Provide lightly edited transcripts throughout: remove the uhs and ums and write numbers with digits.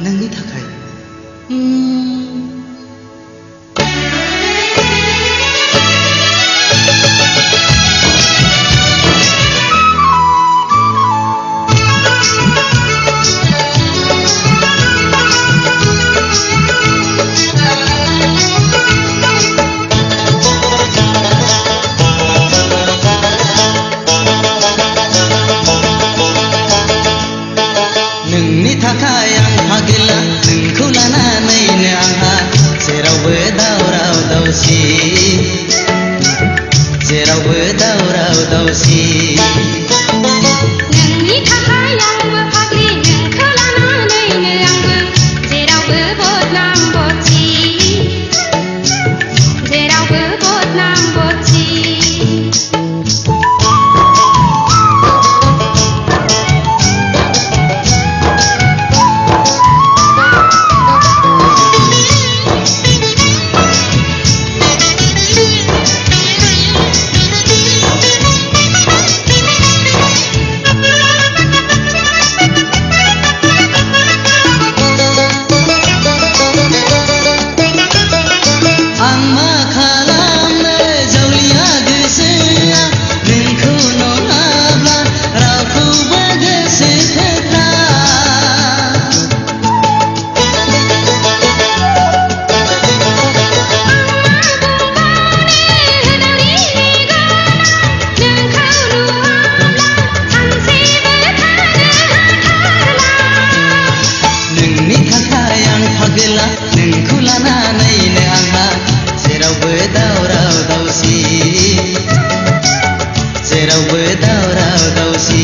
नोंनि थाखाय नोंनि थाखाय आं फागिला नोंखौ लानानैनो आंहा जेरावबो दावराव दावसि जेरावबो दावराव दावसि नोंनि थाखाय आंबो फाग्लि नोंखौ लानानैनो आंबो जेरावबो बदनाम बदसि जेरावबो बदनाम बदसि नोंखौ लानानैनो आंहा जेरावबो दावराव दावसि जेरावबो दावराव दावसि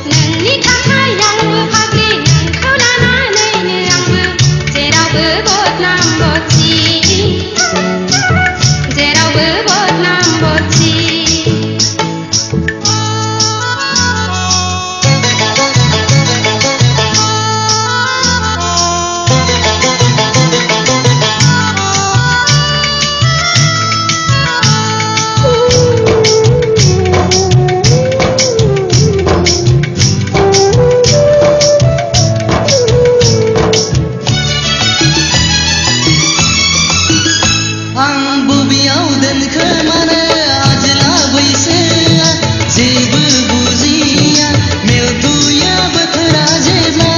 नोंनि थाखाय आंबो फाग्लि नोंखौ लानानैनो आंबो जेरावबो बदनाम बदसि जेरावबो बदनाम बदसि जेबो बुजिया मेवदुया बोथोरा जेब्ला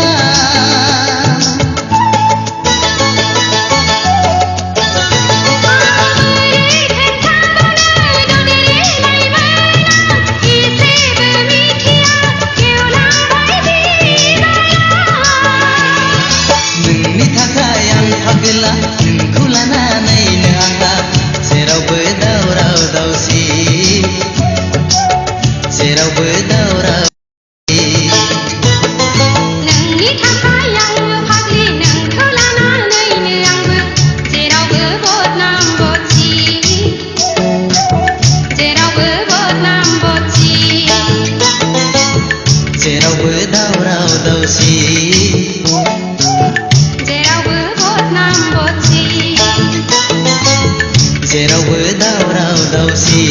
नोंनि थाखाय आं फागला नोंखौ लानानैनो आंहा जेरावबो दावराव दावसि जेरावबो दावराव नोंनि थाखाय आंबो फाग्लि नोंखौ लानानैनो आंबो जेरावबो बदनाम बदसि जेरावबो बदनाम बदसि जेरावबो दावराव दावसि जेरावबो बदनाम बदसि जेरावबो दावराव दावसि